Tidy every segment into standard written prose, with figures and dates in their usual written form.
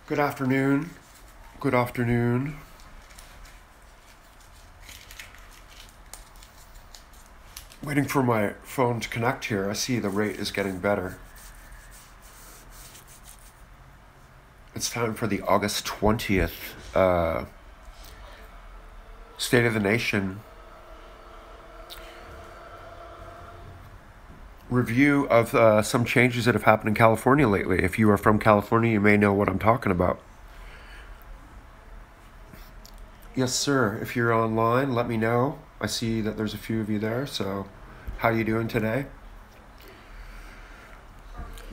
Good afternoon. Good afternoon. Waiting for my phone to connect here. I see the rate is getting better. It's time for the August 20th State of the Nation review of some changes that have happened in California lately. If you are from California, you may know what I'm talking about. Yes, sir. If you're online, let me know. I see that there's a few of you there, so how you doing today?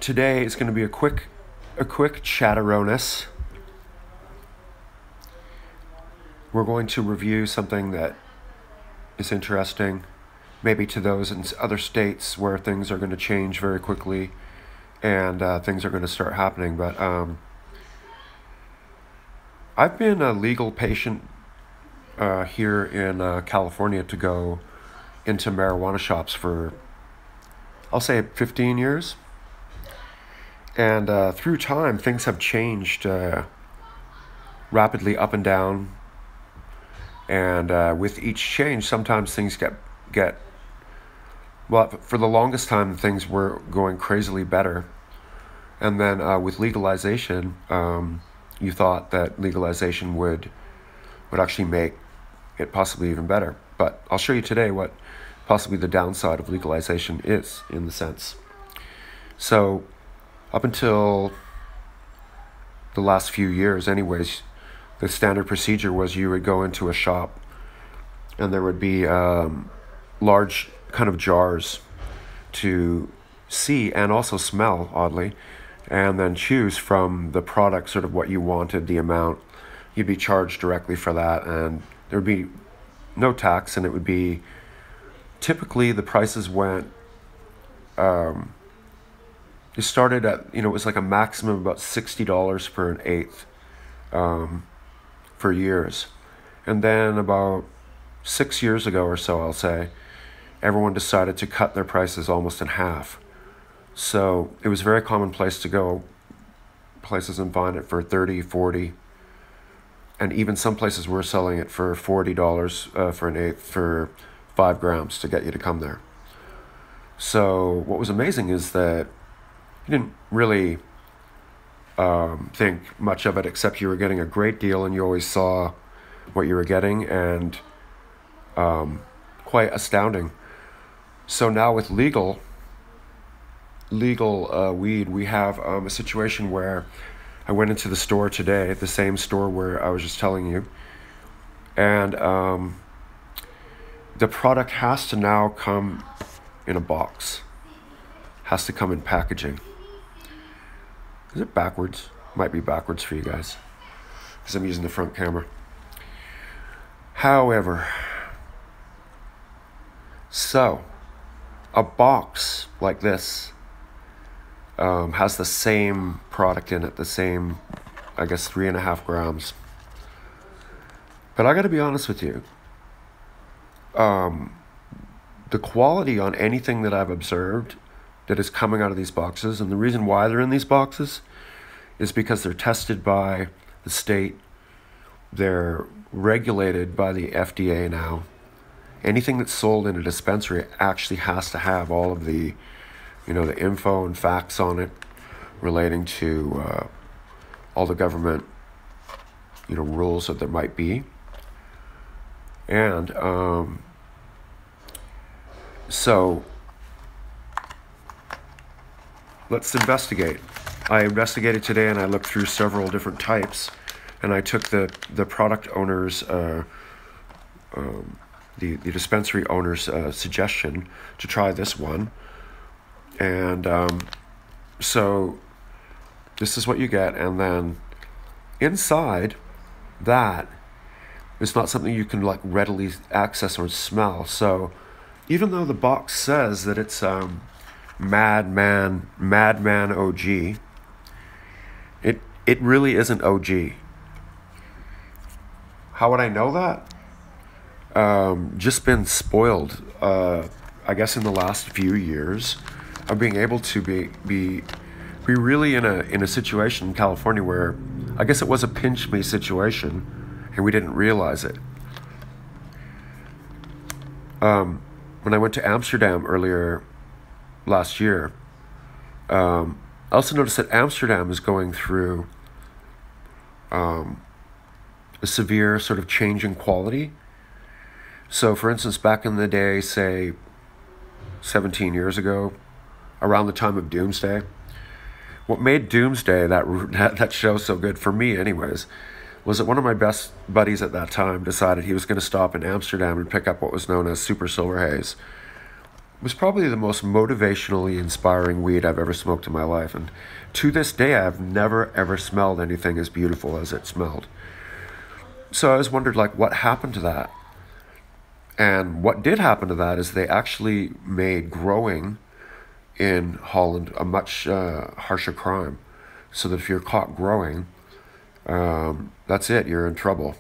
Today is going to be a quick chatteronus. We're going to review something that is interesting, maybe to those in other states where things are going to change very quickly and things are going to start happening. But I've been a legal patient here in California to go into marijuana shops for, I'll say, 15 years. And through time, things have changed rapidly up and down. And with each change, sometimes things get well, for the longest time, things were going crazily better. And then with legalization, you thought that legalization would actually make it possibly even better. But I'll show you today what possibly the downside of legalization is, in the sense. So up until the last few years anyways, the standard procedure was you would go into a shop and there would be large kind of jars to see and also smell, oddly, and then choose from the product sort of what you wanted, the amount. You'd be charged directly for that, and there would be no tax, and it would be typically the prices went it started at, it was like a maximum of about $60 for an eighth for years. And then about 6 years ago or so, I'll say, everyone decided to cut their prices almost in half. So it was very commonplace to go places and find it for 30, 40, and even some places were selling it for $40 for an eighth for 5 grams to get you to come there. So what was amazing is that you didn't really think much of it, except you were getting a great deal and you always saw what you were getting, and quite astounding. So now with legal weed, we have a situation where I went into the store today, the same store where I was just telling you, and the product has to now come in a box, has to come in packaging. Is it backwards? Might be backwards for you guys, because I'm using the front camera. However, so a box like this has the same product in it, the same, I guess, 3.5 grams. But I got to be honest with you. The quality on anything that I've observed that is coming out of these boxes, and the reason why they're in these boxes is because they're tested by the state. They're regulated by the FDA now. Anything that's sold in a dispensary actually has to have all of the, the info and facts on it relating to all the government, rules that there might be. And so let's investigate. I investigated today and I looked through several different types, and I took the product owner's, the dispensary owner's suggestion to try this one. And so this is what you get, and then inside that is not something you can readily access or smell. So even though the box says that it's Madman OG, it really isn't OG. How would I know that? Just been spoiled, I guess, in the last few years of being able to be really in a situation in California where I guess it was a pinch me situation, and we didn't realize it. When I went to Amsterdam earlier last year, I also noticed that Amsterdam is going through a severe sort of change in quality. So, for instance, back in the day, say 17 years ago, around the time of Doomsday, what made Doomsday, that show, so good for me anyways, was that one of my best buddies at that time decided he was going to stop in Amsterdam and pick up what was known as Super Silver Haze. It was probably the most motivationally inspiring weed I've ever smoked in my life, and to this day I've never ever smelled anything as beautiful as it smelled. So I always wondered, like, what happened to that? And what did happen to that is they actually made growing in Holland a much harsher crime, so that if you're caught growing, that's it, you're in trouble.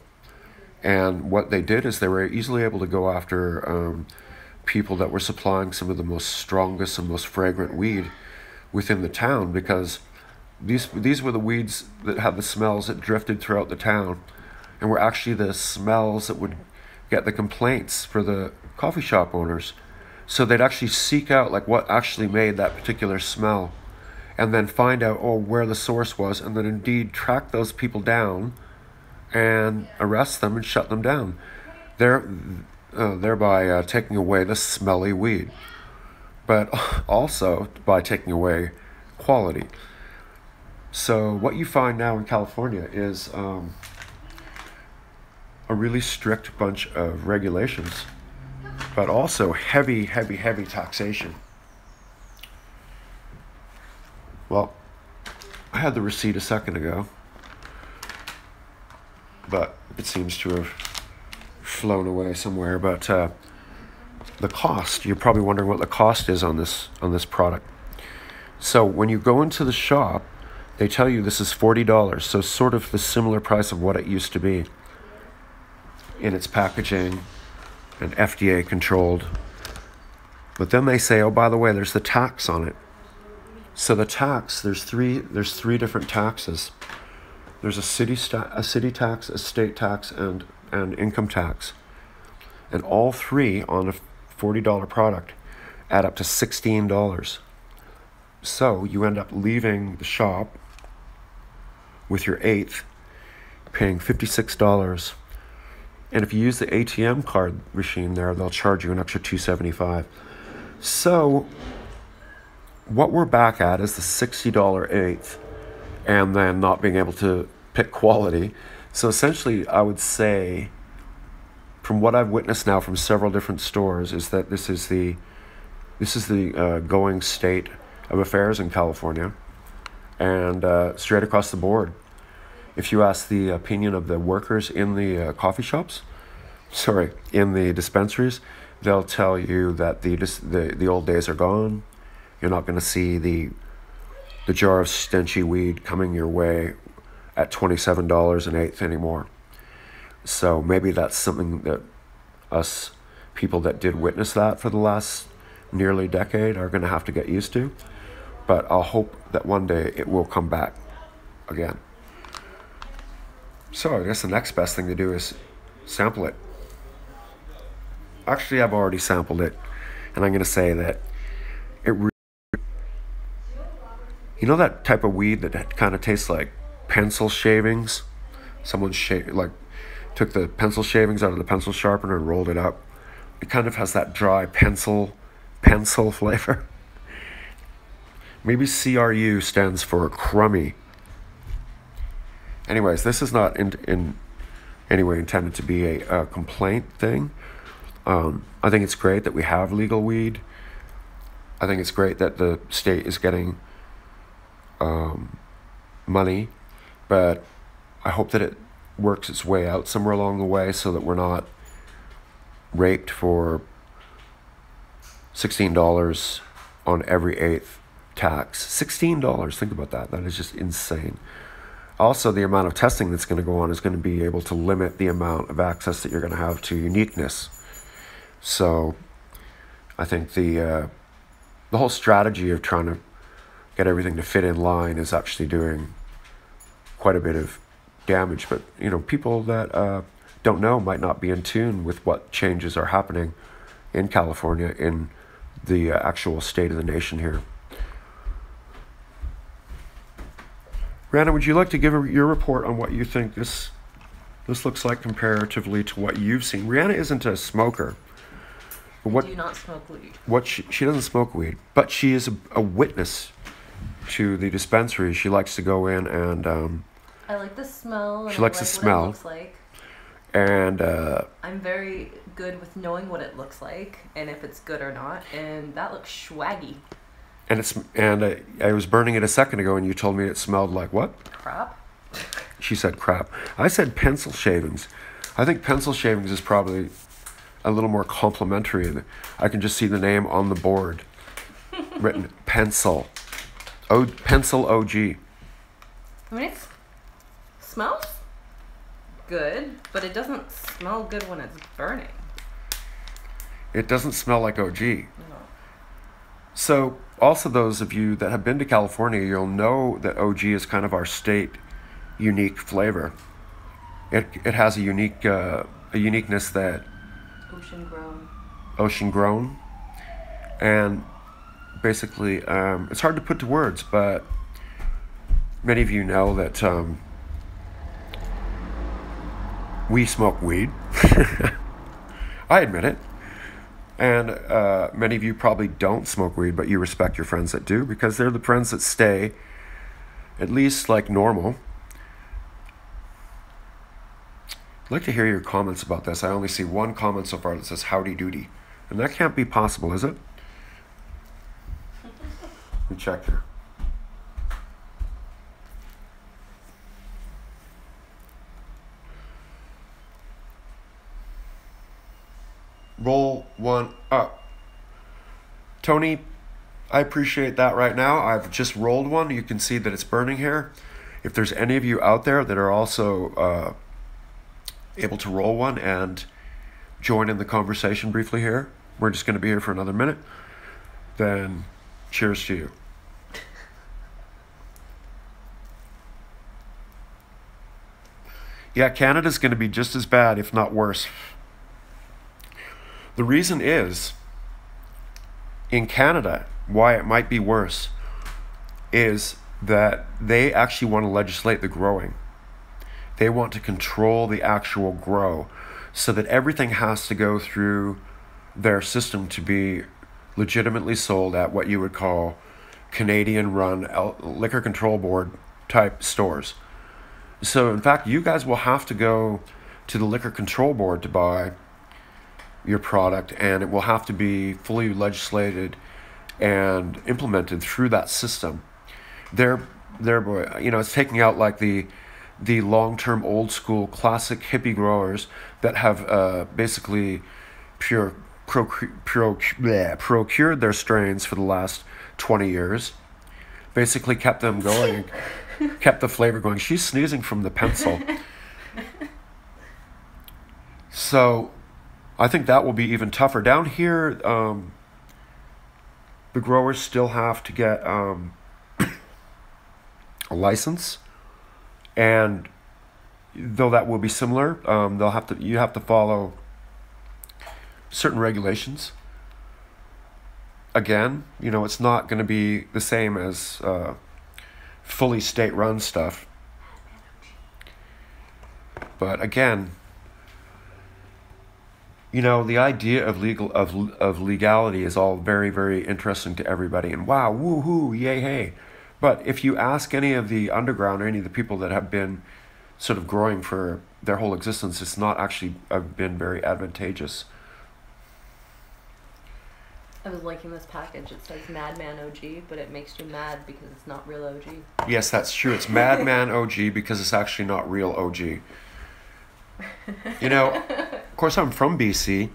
And what they did is they were easily able to go after people that were supplying some of the most strongest and most fragrant weed within the town, because these were the weeds that had the smells that drifted throughout the town, and were actually the smells that would get the complaints for the coffee shop owners. So they'd actually seek out like what actually made that particular smell, and then find out where the source was, and then indeed track those people down and arrest them and shut them down, thereby taking away the smelly weed, but also by taking away quality. So what you find now in California is a really strict bunch of regulations, but also heavy taxation. Well, I had the receipt a second ago, but it seems to have flown away somewhere. But the cost, you're probably wondering what the cost is on this product. So when you go into the shop, they tell you this is $40, so sort of the similar price of what it used to be in its packaging and FDA controlled. But then they say, oh, by the way, there's the tax on it. So the tax, there's three different taxes. There's a city tax, a state tax, and income tax. And all three on a $40 product add up to $16. So you end up leaving the shop with your eighth, paying $56. And if you use the ATM card machine there, they'll charge you an extra $2.75. So what we're back at is the $60 eighth, and then not being able to pick quality. So essentially, I would say, from what I've witnessed now from several different stores, is that this is the going state of affairs in California, and straight across the board. If you ask the opinion of the workers in the in the dispensaries, they'll tell you that the old days are gone. You're not going to see the jar of stenchy weed coming your way at $27 an eighth anymore. So maybe that's something that us people that did witness that for the last nearly decade are going to have to get used to. But I'll hope that one day it will come back again. So I guess the next best thing to do is sample it. Actually, I've already sampled it, and I'm going to say that you know that type of weed that kind of tastes like pencil shavings? Someone took the pencil shavings out of the pencil sharpener and rolled it up. It kind of has that dry pencil flavor. Maybe CRU stands for crummy. Anyways, this is not in any way intended to be a complaint thing. I think it's great that we have legal weed. I think it's great that the state is getting money, but I hope that it works its way out somewhere along the way so that we're not raped for $16 on every eighth tax. $16, think about that. That is just insane. Also, the amount of testing that's going to go on is going to be able to limit the amount of access that you're going to have to uniqueness. So I think the whole strategy of trying to get everything to fit in line is actually doing quite a bit of damage. But, people that don't know might not be in tune with what changes are happening in California, in the actual state of the nation here. Rihanna, would you like to give your report on what you think this looks like comparatively to what you've seen? Rihanna isn't a smoker. I do not smoke weed. She doesn't smoke weed, but she is a witness to the dispensary. She likes to go in and I like the smell. And she likes the smell. What it looks like. And I'm very good with knowing what it looks like and if it's good or not. And that looks swaggy. And I was burning it a second ago, and you told me it smelled like what? Crap. She said crap. I said pencil shavings. I think pencil shavings is probably a little more complimentary. I can just see the name on the board written pencil. Pencil OG. I mean, it smells good, but it doesn't smell good when it's burning. It doesn't smell like OG. No. So, also those of you that have been to California, you'll know that OG is kind of our state unique flavor. It has a uniqueness that ocean grown, and basically it's hard to put to words, but many of you know that we smoke weed. I admit it. And many of you probably don't smoke weed, but you respect your friends that do, because they're the friends that stay at least like normal. I'd like to hear your comments about this. I only see one comment so far that says howdy doody. And that can't be possible, is it? Let me check here. Roll one up. Tony, I appreciate that right now. I've just rolled one. You can see that it's burning here. If there's any of you out there that are also able to roll one and join in the conversation briefly here, we're just going to be here for another minute, then cheers to you. Yeah, Canada's going to be just as bad, if not worse. The reason is, in Canada, why it might be worse, is that they actually want to legislate the growing. They want to control the actual grow, so that everything has to go through their system to be legitimately sold at what you would call Canadian-run liquor control board type stores. So in fact, you guys will have to go to the liquor control board to buy your product, and it will have to be fully legislated and implemented through that system. It's taking out like the long-term old school classic hippie growers that have basically procured their strains for the last 20 years, basically kept them going, kept the flavor going. She's sneezing from the pencil. So I think that will be even tougher. Down here, the growers still have to get a license, and though that will be similar, you have to follow certain regulations. Again, it's not going to be the same as fully state-run stuff. But again, the idea of legality is all very, very interesting to everybody, and wow, woo-hoo, yay, hey. But if you ask any of the underground or any of the people that have been sort of growing for their whole existence, it's not actually been very advantageous. I was liking this package. It says Madman OG, but it makes you mad because it's not real OG. Yes, that's true. It's Madman OG because it's actually not real OG. Of course, I'm from BC,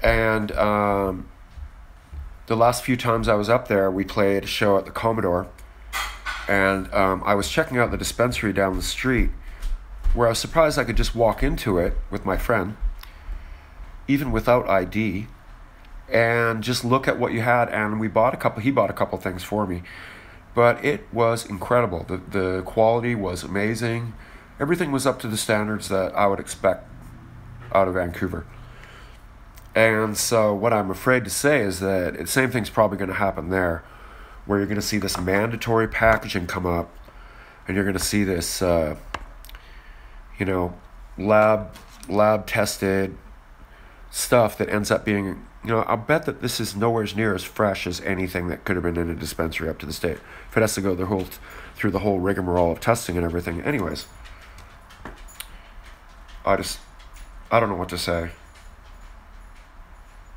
and the last few times I was up there, we played a show at the Commodore, and I was checking out the dispensary down the street, where I was surprised I could just walk into it with my friend, even without ID, and just look at what you had. And he bought a couple things for me, but it was incredible. The quality was amazing. Everything was up to the standards that I would expect out of Vancouver. And so what I'm afraid to say is that the same thing's probably going to happen there, where you're going to see this mandatory packaging come up, and you're going to see this, you know, lab tested stuff that ends up being, you know, I'll bet that this is nowhere near as fresh as anything that could have been in a dispensary up to this date. If it has to go through the whole rigmarole of testing and everything. Anyways, I don't know what to say.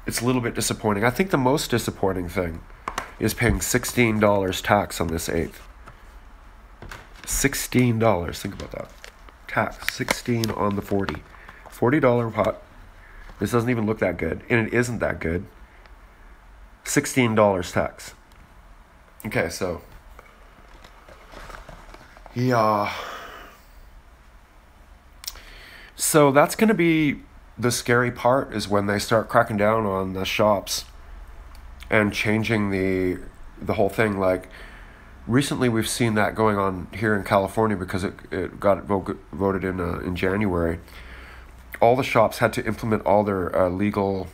It's a little bit disappointing. I think the most disappointing thing is paying $16 tax on this eighth. $16. Think about that. Tax. 16 on the 40. $40 pot. This doesn't even look that good. And it isn't that good. $16 tax. Okay, so. Yeah. So that's going to be the scary part, is when they start cracking down on the shops and changing the whole thing. Like, recently we've seen that going on here in California because it got voted in January. All the shops had to implement all their legal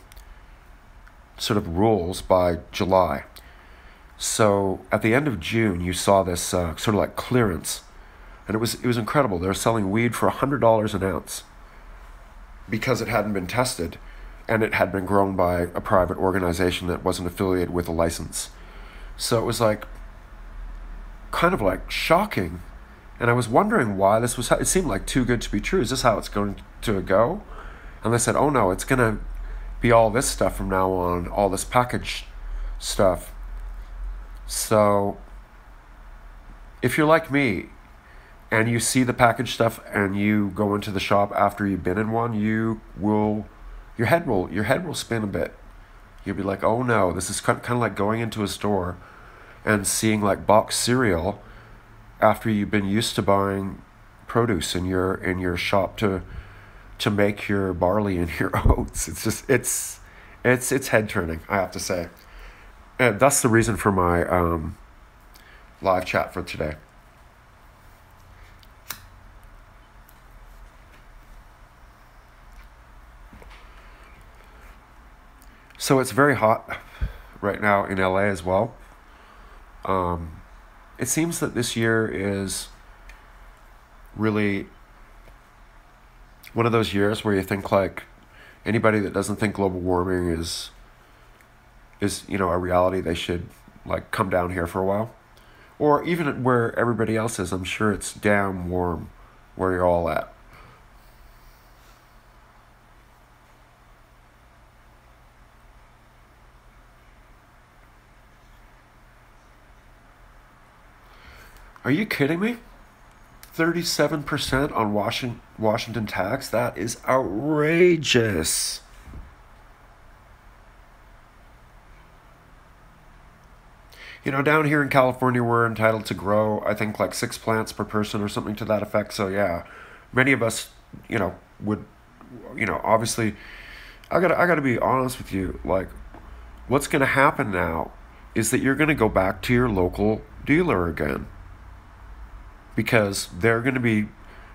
sort of rules by July. So at the end of June, you saw this sort of like clearance, and it was incredible. They were selling weed for $100 an ounce because it hadn't been tested, and it had been grown by a private organization that wasn't affiliated with a license. So it was like kind of like shocking, and I was wondering why this was. It seemed like too good to be true. Is this how it's going to go? And they said, oh no, it's going to be all this stuff from now on, all this package stuff. So if you're like me and you see the package stuff and you go into the shop after you've been in one, your head will spin a bit. You'll be like, oh no, this is kind of like going into a store and seeing like boxed cereal after you've been used to buying produce in your shop to make your barley and your oats. It's just it's head turning, I have to say. And that's the reason for my live chat for today. So it's very hot right now in LA as well. It seems that this year is really one of those years where you think like anybody that doesn't think global warming is a reality, they should like come down here for a while. Or even where everybody else is, I'm sure it's damn warm where you're all at. Are you kidding me? 37% on Washington tax? That is outrageous. You know, down here in California, we're entitled to grow, I think, like 6 plants per person or something to that effect. So, yeah, many of us, would, obviously, I gotta be honest with you. Like, what's going to happen now is that you're going to go back to your local dealer again, because they're going to be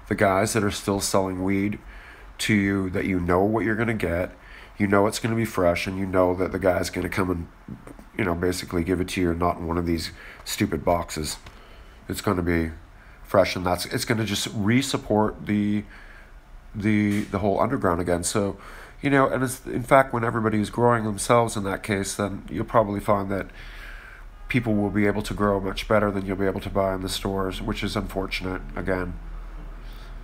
the guys that are still selling weed to you, that you know what you're going to get, you know it's going to be fresh, and you know that the guy's going to come and, basically give it to you, not in one of these stupid boxes. It's going to be fresh, and it's going to just re-support the whole underground again. So, and it's, in fact, when everybody is growing themselves in that case, then you'll probably find that people will be able to grow much better than you'll be able to buy in the stores, which is unfortunate again.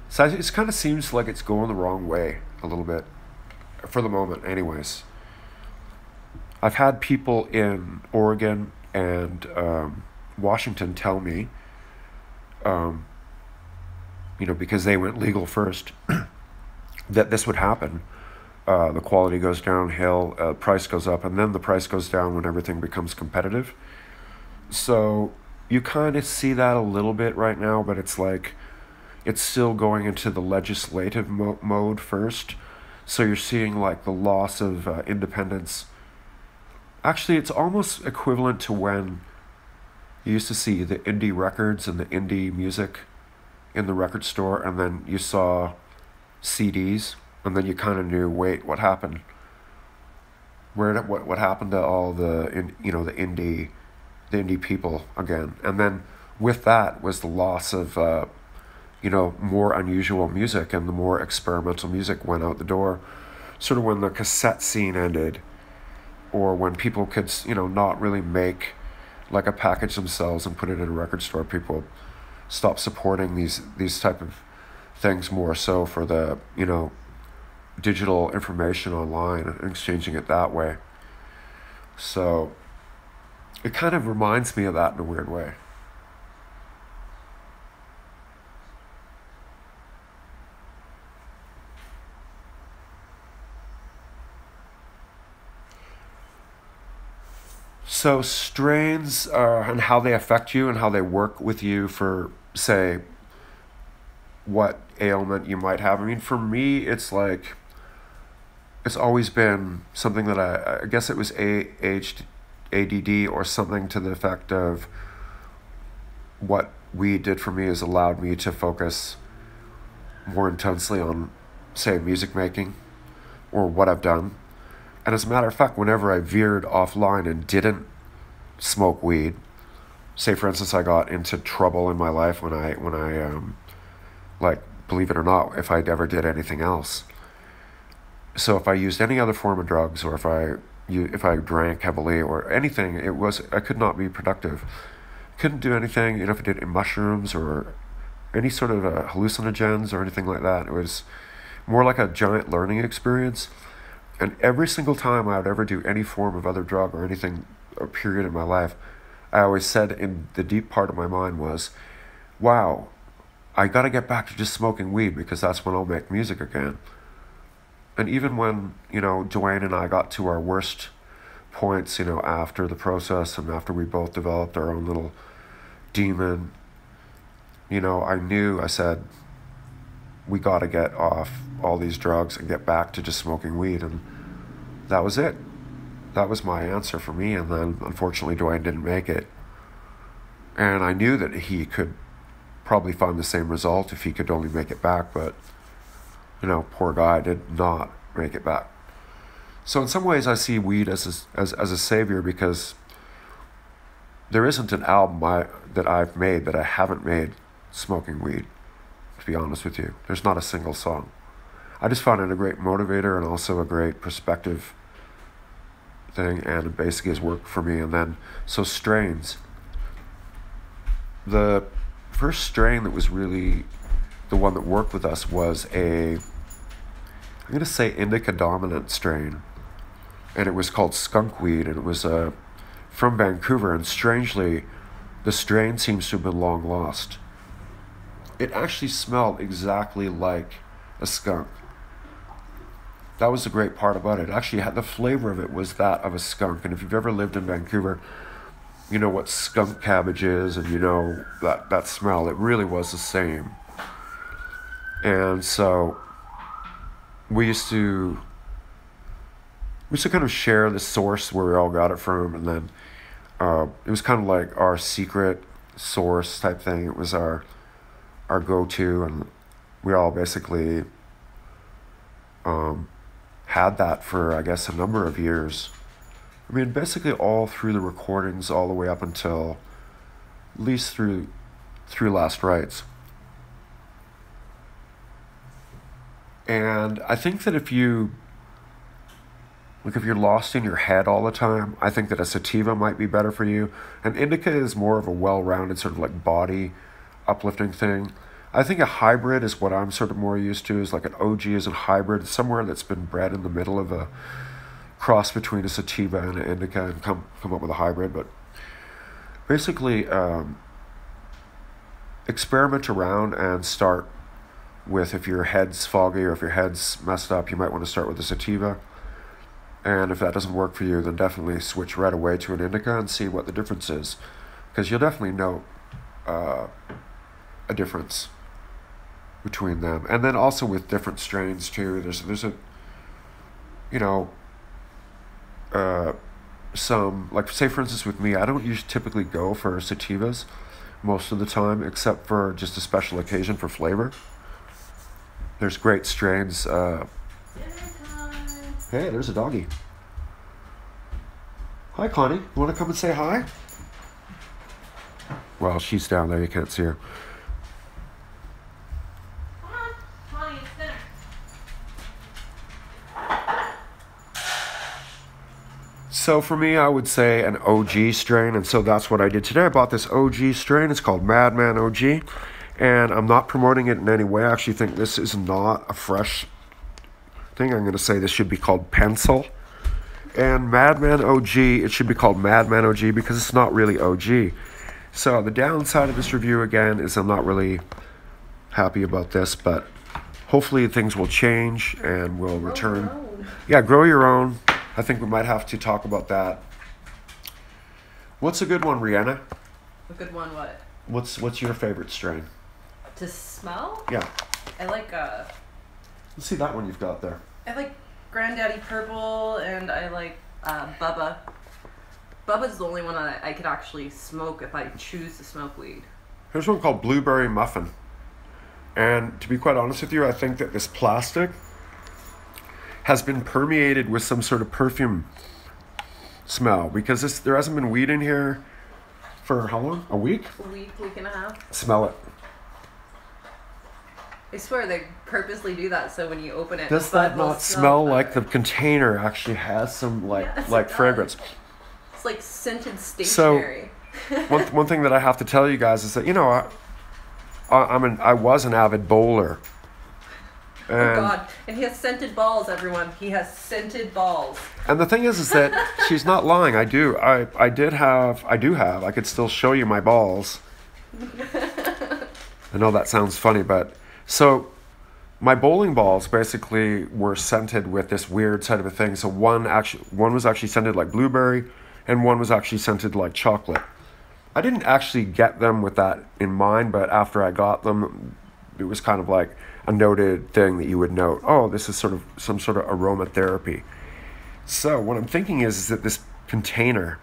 So it kind of seems like it's going the wrong way a little bit, for the moment anyways. I've had people in Oregon and Washington tell me, because they went legal first, that this would happen. The quality goes downhill, price goes up, and then the price goes down when everything becomes competitive. So you kind of see that a little bit right now, but it's like it's still going into the legislative mode first. So you're seeing like the loss of independence. Actually, it's almost equivalent to when you used to see the indie records and the indie music in the record store, and then you saw CDs, and then you kind of knew, wait, what happened? What happened to all the indie people again? And then with that was the loss of more unusual music, and the more experimental music went out the door. Sort of when the cassette scene ended, or when people could not really make like a package themselves and put it in a record store, people stopped supporting these type of things, more so for the digital information online and exchanging it that way. So it kind of reminds me of that in a weird way. So strains and how they affect you and how they work with you for, say, what ailment you might have. I mean, for me, it's like it's always been something that I guess it was ADD or something to the effect of what weed did for me is allowed me to focus more intensely on, say, music making or what I've done. And as a matter of fact, whenever I veered offline and didn't smoke weed, say for instance I got into trouble in my life when I like, believe it or not, if I ever did anything else. So if I used any other form of drugs, or if I drank heavily or anything, I could not be productive. Couldn't do anything, if I did mushrooms or any sort of hallucinogens or anything like that. It was more like a giant learning experience. And every single time I would ever do any form of other drug or anything, or period in my life, I always said in the deep part of my mind was, wow, I got to get back to just smoking weed, because that's when I'll make music again. And even when, Dwayne and I got to our worst points, after the process and after we both developed our own little demon, I said, we got to get off all these drugs and get back to just smoking weed. And that was it. That was my answer for me. And then unfortunately Dwayne didn't make it. And I knew that he could probably find the same result if he could only make it back. But, poor guy did not make it back. So in some ways I see weed as a savior, because there isn't an album that I've made that I haven't made smoking weed, to be honest with you. There's not a single song. I just found it a great motivator and also a great perspective thing, and it basically has worked for me. And then, so strains. The first strain that was really the one that worked with us was I'm going to say indica dominant strain. And it was called skunkweed, and it was from Vancouver, and strangely, the strain seems to have been long lost. It actually smelled exactly like a skunk. That was the great part about it. Actually, the flavor of it was that of a skunk. And if you've ever lived in Vancouver, you know what skunk cabbage is, and that smell. It really was the same. And so we used to kind of share the source where we all got it from, and then it was kind of like our secret source type thing. It was our go-to, and we all basically had that for, I guess, a number of years. I mean, basically all through the recordings, all the way up until at least through Last Rites. And I think that if you're lost in your head all the time, I think that a sativa might be better for you. And indica is more of a well-rounded sort of like body uplifting thing. I think a hybrid is what I'm sort of more used to, is like an OG is a hybrid, somewhere that's been bred in the middle of a cross between a sativa and an indica, and come up with a hybrid. But basically, experiment around and start with, if your head's foggy or if your head's messed up, you might want to start with a sativa. And if that doesn't work for you, then definitely switch right away to an indica and see what the difference is. Because you'll definitely know a difference between them. And then also with different strains too, there's a, some, like say for instance with me, I don't typically go for sativas, most of the time, except for just a special occasion for flavor. There's great strains. Hey, there's a doggy. Hi, Connie. You want to come and say hi? Well, she's down there. You can't see her. Come on, Connie, it's dinner. So for me, I would say an OG strain, and so that's what I did today. I bought this OG strain. It's called Madman OG, and I'm not promoting it in any way. I actually think this is not a fresh thing. I'm going to say this should be called Pencil. And Madman OG, it should be called Madman OG because it's not really OG. So the downside of this review, again, is I'm not really happy about this, but hopefully things will change and we'll return. Yeah, grow your own. I think we might have to talk about that. What's a good one, Rihanna? A good one, what? What's your favorite strain? To smell? Yeah. I like Let's see that one you've got there. I like Granddaddy Purple, and I like Bubba. Bubba's the only one I could actually smoke if I choose to smoke weed. Here's one called Blueberry Muffin. And to be quite honest with you, I think that this plastic has been permeated with some sort of perfume smell because there hasn't been weed in here for how long? A week? A week and a half. Smell it. I swear they purposely do that so when you open it, Does the bud that will not smell like the better. container actually has some Yes, like it fragrance? does. It's like scented stationery. One thing that I have to tell you guys is that I was an avid bowler. Oh God! And he has scented balls, everyone. He has scented balls. And the thing is that she's not lying. I do have. I could still show you my balls. I know that sounds funny, but so my bowling balls basically were scented with this weird type of a thing. So one was actually scented like blueberry, and one was actually scented like chocolate. I didn't actually get them with that in mind, but after I got them, it was kind of like a noted thing that you would note. Oh, this is sort of some sort of aromatherapy. So what I'm thinking is that this container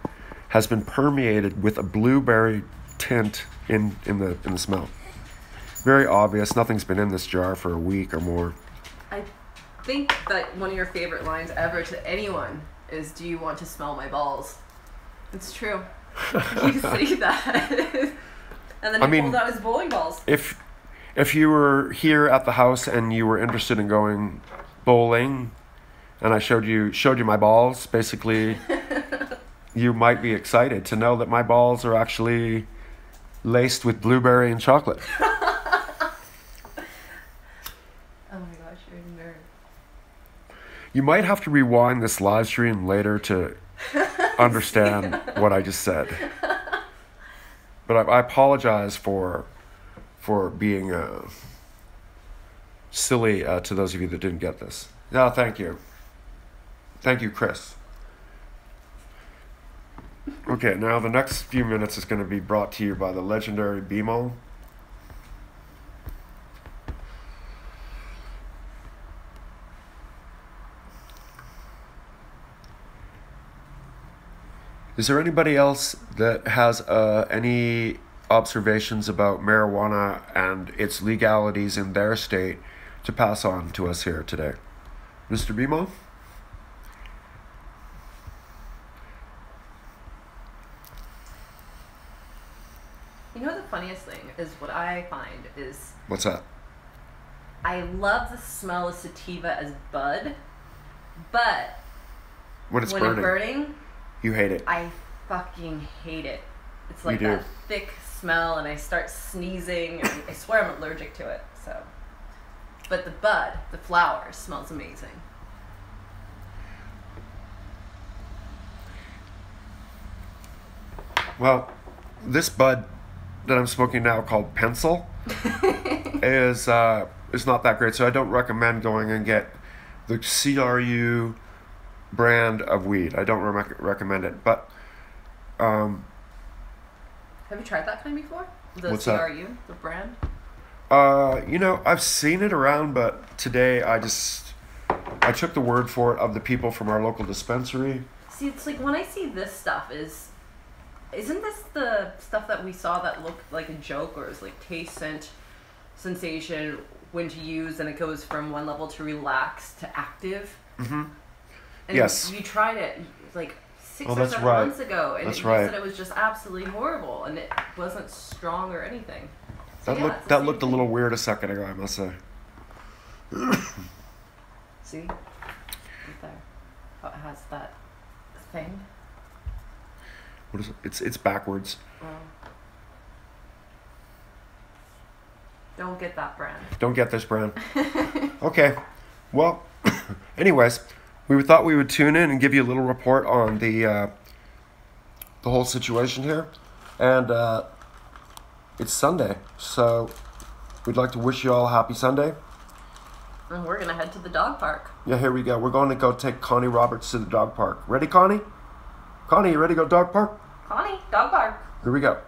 has been permeated with a blueberry tint in the smell. Very obvious. Nothing's been in this jar for a week or more. I think that one of your favorite lines ever to anyone is, "Do you want to smell my balls?" It's true. You say that. And then he pulled out his bowling balls. If you were here at the house and you were interested in going bowling, and I showed you my balls, basically, you might be excited to know that my balls are actually laced with blueberry and chocolate. Oh my gosh, you're a nerd. You might have to rewind this live stream later to understand what I just said. But I apologize for being silly to those of you that didn't get this. No, thank you. Thank you, Chris. Okay, now the next few minutes is going to be brought to you by the legendary BMO. Is there anybody else that has any observations about marijuana and its legalities in their state to pass on to us here today? Mr. BMO? You know, the funniest thing is what I find is What's that? I love the smell of sativa as bud, but When it's when burning, it's burning, you hate it. I fucking hate it. It's like You do. that thick smell, and I start sneezing, and I swear I'm allergic to it. So, but the bud, the flower, smells amazing. Well, this bud that I'm smoking now, called Pencil, is not that great. So I don't recommend going and get the CRU brand of weed. I don't recommend it. But Have you tried that kind before? The What's that? CRU, the brand? I've seen it around, but today I took the word for it of the people from our local dispensary. See, it's like when I see this stuff is Isn't this the stuff that we saw that looked like a joke, or is like taste, scent, sensation, when to use, and it goes from one level to relax to active? Mm-hmm. And yes. you tried it like 6 or that's 7 right. months ago, and That's you right. said it was just absolutely horrible, and it wasn't strong or anything. So That yeah, looked a little weird a second ago, I must say. See? Right there. Oh, it has that thing. What is it? It's backwards. Oh. Don't get that brand. Don't get this brand. Okay. Well, anyways, we thought we would tune in and give you a little report on the whole situation here. And it's Sunday, so we'd like to wish you all a happy Sunday. And we're going to head to the dog park. Yeah, here we go. We're going to go take Connie Roberts to the dog park. Ready, Connie? Connie, you ready to go dog park? Connie, dog park. Here we go.